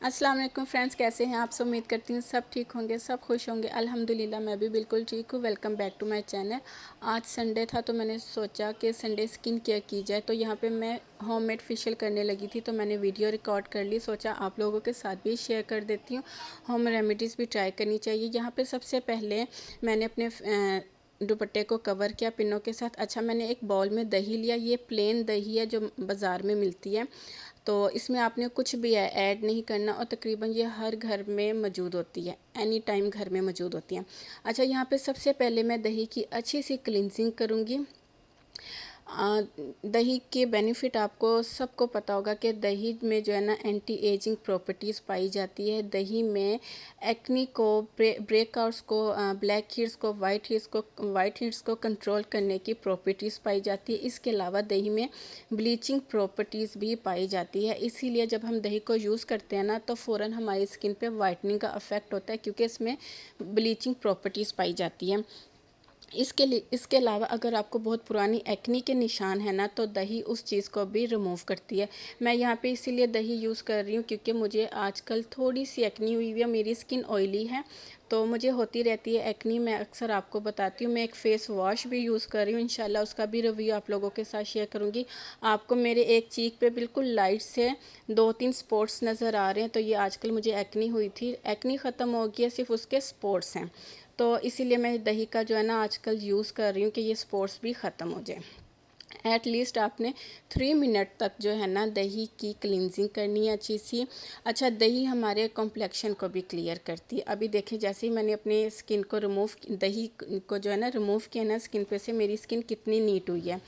अस्सलाम वालेकुम फ्रेंड्स, कैसे हैं आप सब। उम्मीद करती हूँ सब ठीक होंगे, सब खुश होंगे। अल्हम्दुलिल्लाह मैं भी बिल्कुल ठीक हूँ। Welcome back to my channel. आज संडे था तो मैंने सोचा कि संडे स्किन केयर की जाए। तो यहाँ पे मैं होममेड फेशियल करने लगी थी, तो मैंने वीडियो रिकॉर्ड कर ली। सोचा आप लोगों के साथ भी शेयर कर देती हूँ। होम रेमेडीज़ भी ट्राई करनी चाहिए। यहाँ पर सबसे पहले मैंने अपने दुपट्टे को कवर किया पिनों के साथ। अच्छा, मैंने एक बाउल में दही लिया। ये प्लेन दही है जो बाज़ार में मिलती है, तो इसमें आपने कुछ भी ऐड नहीं करना और तकरीबन ये हर घर में मौजूद होती है, एनी टाइम घर में मौजूद होती है। अच्छा, यहाँ पे सबसे पहले मैं दही की अच्छी सी क्लिनजिंग करूँगी। दही के बेनिफिट आपको सबको पता होगा कि दही में जो है ना एंटी एजिंग प्रॉपर्टीज़ पाई जाती है। दही में एक्नी को, ब्रेकआउट्स को, ब्लैक हेड्स को, वाइट हेड्स को कंट्रोल करने की प्रॉपर्टीज़ पाई जाती है। इसके अलावा दही में ब्लीचिंग प्रॉपर्टीज़ भी पाई जाती है। इसीलिए जब हम दही को यूज़ करते हैं ना तो फ़ौरन हमारी स्किन पे वाइटनिंग का इफ़ेक्ट होता है, क्योंकि इसमें ब्लीचिंग प्रॉपर्टीज़ पाई जाती है। इसके अलावा अगर आपको बहुत पुरानी एक्नी के निशान है ना, तो दही उस चीज़ को भी रिमूव करती है। मैं यहाँ पे इसीलिए दही यूज़ कर रही हूँ क्योंकि मुझे आजकल थोड़ी सी एक्नी हुई हुई है। मेरी स्किन ऑयली है तो मुझे होती रहती है एक्नी। मैं अक्सर आपको बताती हूँ। मैं एक फ़ेस वॉश भी यूज़ कर रही हूँ, इंशाल्लाह उसका भी रिव्यू आप लोगों के साथ शेयर करूँगी। आपको मेरे एक चीक पे बिल्कुल लाइट से 2-3 स्पॉट्स नज़र आ रहे हैं, तो ये आजकल मुझे एक्नी हुई थी। एक्नी ख़त्म हो गई है, सिर्फ उसके स्पॉट्स हैं। तो इसीलिए मैं दही का जो है ना आजकल यूज़ कर रही हूँ कि ये स्पॉट्स भी ख़त्म हो जाए। एटलीस्ट आपने 3 मिनट तक जो है ना दही की क्लिनजिंग करनी है अच्छी सी। अच्छा, दही हमारे कॉम्प्लेक्शन को भी क्लियर करती है। अभी देखें, जैसे ही मैंने अपनी स्किन को दही को जो है ना रिमूव किया ना स्किन पे से, मेरी स्किन कितनी नीट हुई है।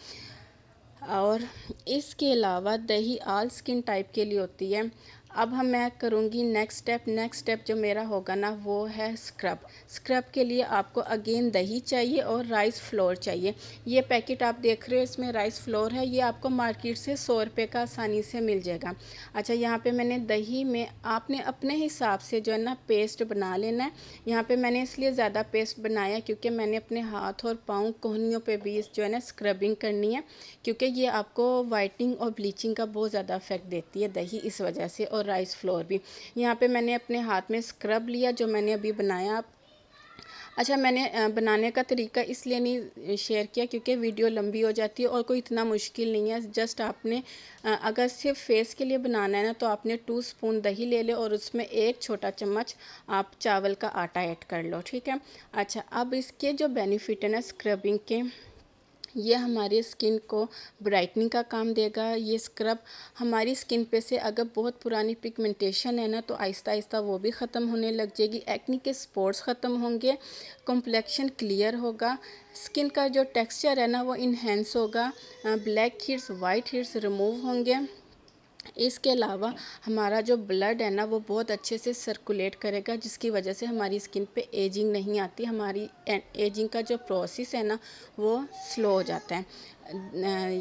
और इसके अलावा दही ऑल स्किन टाइप के लिए होती है। अब मैं करूँगी नेक्स्ट स्टेप जो मेरा होगा ना वो है स्क्रब के लिए आपको अगेन दही चाहिए और राइस फ्लोर चाहिए। ये पैकेट आप देख रहे हो, इसमें राइस फ्लोर है। ये आपको मार्केट से 100 रुपये का आसानी से मिल जाएगा। अच्छा, यहाँ पे मैंने दही में आपने अपने हिसाब से जो है ना पेस्ट बना लेना है। यहाँ पे मैंने इसलिए ज़्यादा पेस्ट बनाया क्योंकि मैंने अपने हाथ और पाँव कोहनियों पे भी जो है ना स्क्रबिंग करनी है, क्योंकि ये आपको वाइटनिंग और ब्लीचिंग का बहुत ज़्यादा इफेक्ट देती है दही, इस वजह से। और राइस फ्लोर भी। यहाँ पे मैंने अपने हाथ में स्क्रब लिया जो मैंने अभी बनाया। अच्छा, मैंने बनाने का तरीका इसलिए नहीं शेयर किया क्योंकि वीडियो लंबी हो जाती है और कोई इतना मुश्किल नहीं है। जस्ट आपने अगर सिर्फ फेस के लिए बनाना है ना तो आपने 2 स्पून दही ले लो और उसमें 1 छोटा चम्मच आप चावल का आटा ऐड कर लो, ठीक है। अच्छा, अब इसके जो बेनिफिट है ना स्क्रबिंग के, ये हमारी स्किन को ब्राइटनिंग का काम देगा। ये स्क्रब हमारी स्किन पे से अगर बहुत पुरानी पिगमेंटेशन है ना तो आहिस्ता आहिस्ता वो भी ख़त्म होने लग जाएगी। एक्नी के स्पॉट्स ख़त्म होंगे, कॉम्प्लेक्शन क्लियर होगा, स्किन का जो टेक्सचर है ना वो इन्हेंस होगा, black heads white heads remove होंगे। इसके अलावा हमारा जो ब्लड है ना वो बहुत अच्छे से सर्कुलेट करेगा, जिसकी वजह से हमारी स्किन पे एजिंग नहीं आती। हमारी एजिंग का जो प्रोसेस है ना वो स्लो हो जाता है।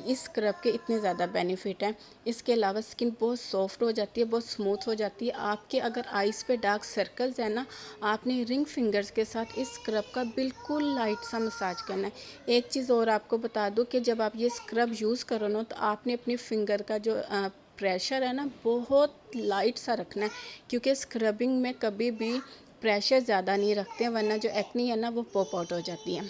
इस स्क्रब के इतने ज़्यादा बेनिफिट हैं। इसके अलावा स्किन बहुत सॉफ्ट हो जाती है, बहुत स्मूथ हो जाती है। आपके अगर आइज़ पे डार्क सर्कल्स है ना, आपने रिंग फिंगर्स के साथ इस स्क्रब का बिल्कुल लाइट सा मसाज करना है। एक चीज़ और आपको बता दूँ कि जब आप ये स्क्रब यूज़ करो ना तो आपने अपनी फिंगर का जो प्रेशर है ना बहुत लाइट सा रखना है, क्योंकि स्क्रबिंग में कभी भी प्रेशर ज़्यादा नहीं रखते हैं, वरना जो एक्नी है ना वो पॉप आउट हो जाती है।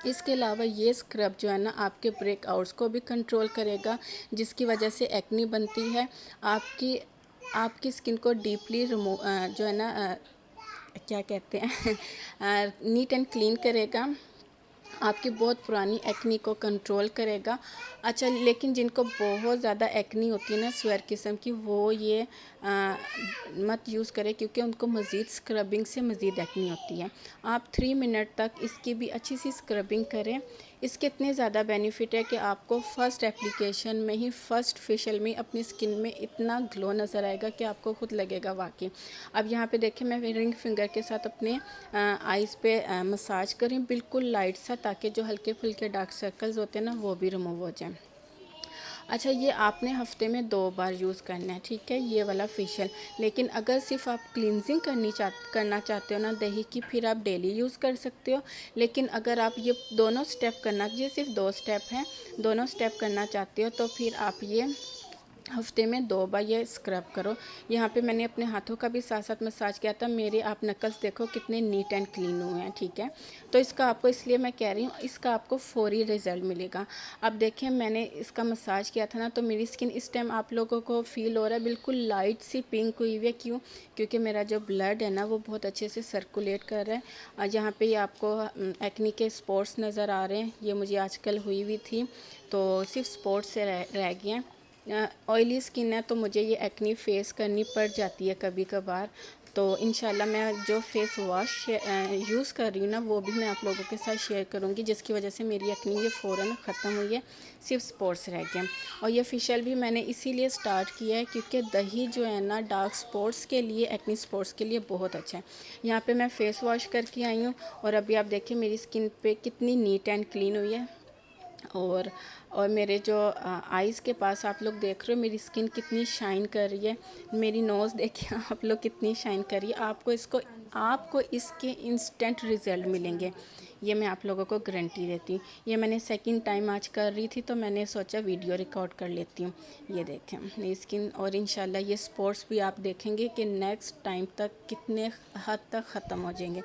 इसके अलावा ये स्क्रब जो है ना आपके ब्रेकआउट्स को भी कंट्रोल करेगा, जिसकी वजह से एक्नी बनती है। आपकी आपकी स्किन को डीपली जो है ना क्या कहते हैं नीट एंड क्लीन करेगा। आपकी बहुत पुरानी एक्नी को कंट्रोल करेगा। अच्छा, लेकिन जिनको बहुत ज़्यादा एक्नी होती है ना स्वेर किस्म की, वो ये मत यूज़ करें क्योंकि उनको मज़ीद स्क्रबिंग से मज़ीद एक्नी होती है। आप 3 मिनट तक इसकी भी अच्छी सी स्क्रबिंग करें। इसके इतने ज़्यादा बेनिफिट है कि आपको फ़र्स्ट एप्लीकेशन में ही, फ़र्स्ट फेशियल में अपनी स्किन में इतना ग्लो नज़र आएगा कि आपको खुद लगेगा वाकई। अब यहाँ पे देखें, मैं रिंग फिंगर के साथ अपने आइज़ पे मसाज करें बिल्कुल लाइट सा, ताकि जो हल्के फुल्के डार्क सर्कल्स होते हैं ना वो भी रिमूव हो जाएं। अच्छा, ये आपने हफ्ते में 2 बार यूज़ करना है, ठीक है, ये वाला फेशियल। लेकिन अगर सिर्फ आप क्लींजिंग करना चाहते हो ना दही की, फिर आप डेली यूज़ कर सकते हो। लेकिन अगर आप ये दोनों स्टेप करना, ये सिर्फ 2 स्टेप हैं, दोनों स्टेप करना चाहते हो तो फिर आप ये हफ्ते में 2 बार ये स्क्रब करो। यहाँ पे मैंने अपने हाथों का भी साथ साथ मसाज किया था। मेरे आप नकल्स देखो कितने नीट एंड क्लीन हुए हैं, ठीक है। तो इसका आपको इसलिए मैं कह रही हूँ, इसका आपको फौरी रिज़ल्ट मिलेगा। अब देखें, मैंने इसका मसाज किया था ना, तो मेरी स्किन इस टाइम आप लोगों को फ़ील हो रहा है बिल्कुल लाइट सी पिंक हुई हुई है। क्यों? क्योंकि मेरा जो ब्लड है ना वो बहुत अच्छे से सर्कुलेट कर रहा है। यहाँ पर ये आपको एक्ने के स्पॉट्स नज़र आ रहे हैं, ये मुझे आजकल हुई हुई थी, तो सिर्फ स्पॉट्स से रह गए हैं। ऑयली स्किन है तो मुझे ये एक्ने फेस करनी पड़ जाती है कभी कभार। तो इंशाल्लाह मैं जो फेस वॉश यूज़ कर रही हूँ ना, वो भी मैं आप लोगों के साथ शेयर करूँगी, जिसकी वजह से मेरी एक्ने ये फ़ौरन ख़त्म हुई है, सिर्फ स्पॉट्स रह गए हैं। और ये फेशियल भी मैंने इसीलिए स्टार्ट किया है क्योंकि दही जो है ना डार्क स्पॉट्स के लिए, एक्ने स्पॉट्स के लिए बहुत अच्छा है। यहाँ पे मैं फ़ेस वॉश करके आई हूँ और अभी आप देखिए मेरी स्किन पे कितनी नीट एंड क्लीन हुई है। और मेरे जो आइज़ के पास आप लोग देख रहे हो मेरी स्किन कितनी शाइन कर रही है। मेरी नोज़ देखिए आप लोग कितनी शाइन कर रही है। आपको इसके इंस्टेंट रिज़ल्ट मिलेंगे, ये मैं आप लोगों को गारंटी देती हूँ। ये मैंने सेकंड टाइम आज कर रही थी, तो मैंने सोचा वीडियो रिकॉर्ड कर लेती हूँ। ये देखें मेरी स्किन, और इंशाल्लाह ये स्पॉट्स भी आप देखेंगे कि नेक्स्ट टाइम तक कितने हद तक ख़त्म हो जाएंगे।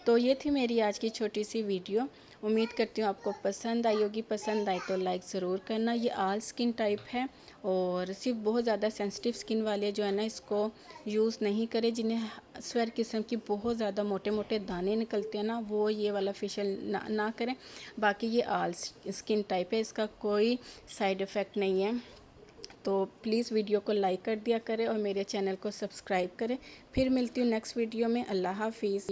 तो ये थी मेरी आज की छोटी सी वीडियो। उम्मीद करती हूँ आपको पसंद आई होगी। पसंद आए तो लाइक ज़रूर करना। ये ऑल स्किन टाइप है और सिर्फ बहुत ज़्यादा सेंसिटिव स्किन वाले जो है ना इसको यूज़ नहीं करें। जिन्हें स्वर किस्म की बहुत ज़्यादा मोटे मोटे दाने निकलते हैं ना, वो ये वाला फेशियल ना करें। बाकी ये ऑल स्किन टाइप है, इसका कोई साइड इफ़ेक्ट नहीं है। तो प्लीज़ वीडियो को लाइक कर दिया करें और मेरे चैनल को सब्सक्राइब करें। फिर मिलती हूँ नेक्स्ट वीडियो में। अल्लाह हाफिज़।